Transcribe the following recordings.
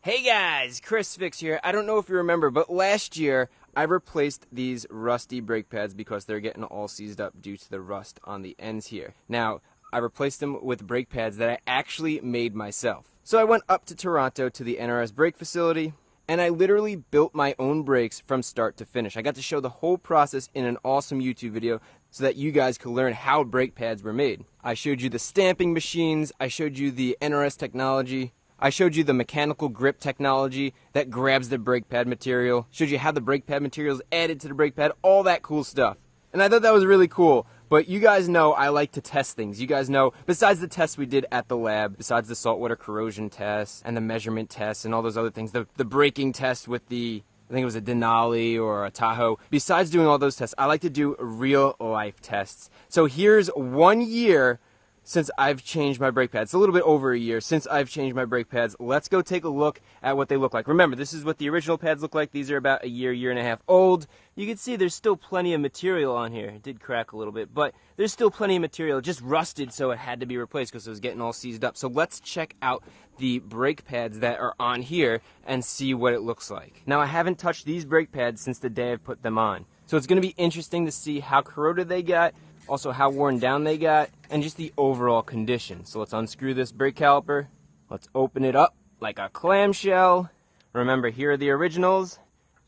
Hey guys, Chris Fix here. I don't know if you remember, but last year I replaced these rusty brake pads because they're getting all seized up due to the rust on the ends here. Now, I replaced them with brake pads that I actually made myself. So I went up to Toronto to the NRS brake facility, and I literally built my own brakes from start to finish. I got to show the whole process in an awesome YouTube video so that you guys could learn how brake pads were made. I showed you the stamping machines, I showed you the NRS technology, I showed you the mechanical grip technology that grabs the brake pad material, showed you how the brake pad material is added to the brake pad, all that cool stuff. And I thought that was really cool, but you guys know I like to test things. You guys know, besides the tests we did at the lab, besides the saltwater corrosion tests and the measurement tests and all those other things, the braking test with the, I think it was a Denali or a Tahoe. Besides doing all those tests, I like to do real life tests. So here's 1 year since I've changed my brake pads. It's a little bit over a year since I've changed my brake pads. Let's go take a look at what they look like. Remember, this is what the original pads look like. These are about a year and a half old. You can see there's still plenty of material on here. It did crack a little bit, but there's still plenty of material. It just rusted, so it had to be replaced because it was getting all seized up. So let's check out the brake pads that are on here and see what it looks like. Now, I haven't touched these brake pads since the day I've put them on. So it's going to be interesting to see how corroded they got, also how worn down they got, and just the overall condition. So let's unscrew this brake caliper. Let's open it up like a clamshell. Remember, here are the originals,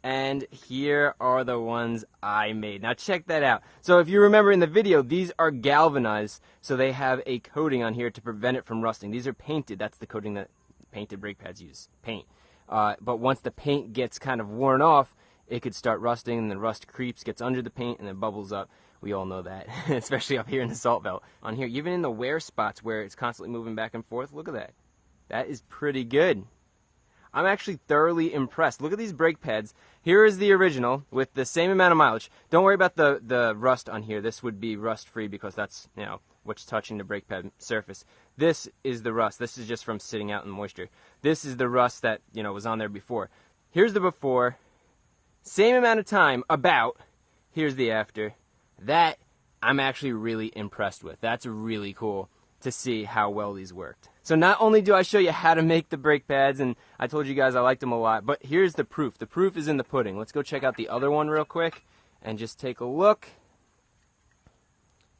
and here are the ones I made. Now check that out. So if you remember in the video, these are galvanized, so they have a coating on here to prevent it from rusting. These are painted. That's the coating that painted brake pads use, paint. But once the paint gets kind of worn off, it could start rusting, and the rust creeps, gets under the paint, and then bubbles up. We all know that, especially up here in the salt belt. On here, even in the wear spots where it's constantly moving back and forth, look at that. That is pretty good. I'm actually thoroughly impressed. Look at these brake pads. Here is the original with the same amount of mileage. Don't worry about the rust on here. This would be rust-free because that's, you know, what's touching the brake pad surface. This is the rust. This is just from sitting out in moisture. This is the rust that, you know, was on there before. Here's the before. Same amount of time, about. Here's the after. That I'm actually really impressed with. That's really cool to see how well these worked. So not only do I show you how to make the brake pads, and I told you guys I liked them a lot, but here's the proof. The proof is in the pudding. Let's go check out the other one real quick and just take a look.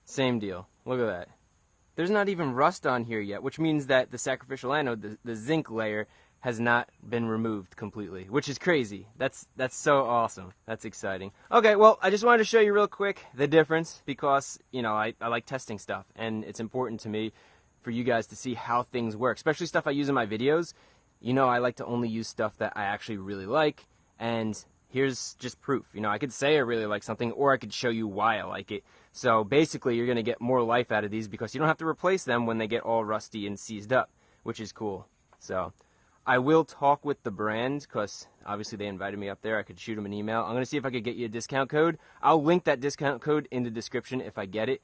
Same deal. Look at that. There's not even rust on here yet, which means that the sacrificial anode, the zinc layer, has not been removed completely, which is crazy. That's so awesome. That's exciting. Okay, well, I just wanted to show you real quick the difference because, you know, I like testing stuff, and it's important to me for you guys to see how things work, especially stuff I use in my videos. You know, I like to only use stuff that I actually really like, and here's just proof. You know, I could say I really like something, or I could show you why I like it. So basically, you're going to get more life out of these because you don't have to replace them when they get all rusty and seized up, which is cool. So I will talk with the brand because obviously they invited me up there. I could shoot them an email. I'm going to see if I could get you a discount code. I'll link that discount code in the description if I get it.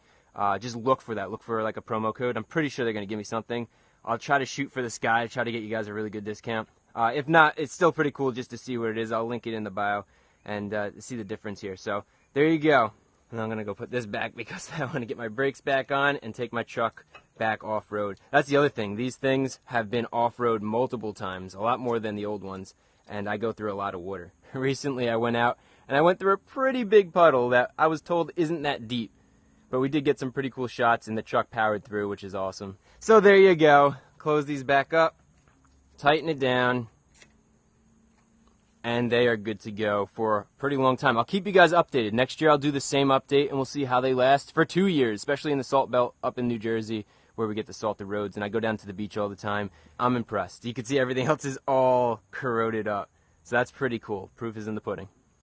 Just look for that. Look for like a promo code. I'm pretty sure they're going to give me something. I'll try to shoot for the sky, try to get you guys a really good discount. If not, it's still pretty cool just to see what it is. I'll link it in the bio and see the difference here. So there you go. And I'm going to go put this back because I want to get my brakes back on and take my truck back off-road. That's the other thing. These things have been off-road multiple times, a lot more than the old ones, and I go through a lot of water. Recently I went out and I went through a pretty big puddle that I was told isn't that deep, but we did get some pretty cool shots and the truck powered through, which is awesome. So there you go. Close these back up, tighten it down, and they are good to go for a pretty long time. I'll keep you guys updated. Next year I'll do the same update and we'll see how they last for 2 years, especially in the salt belt up in New Jersey where we get the salted roads, and I go down to the beach all the time. I'm impressed. You can see everything else is all corroded up. So that's pretty cool. Proof is in the pudding.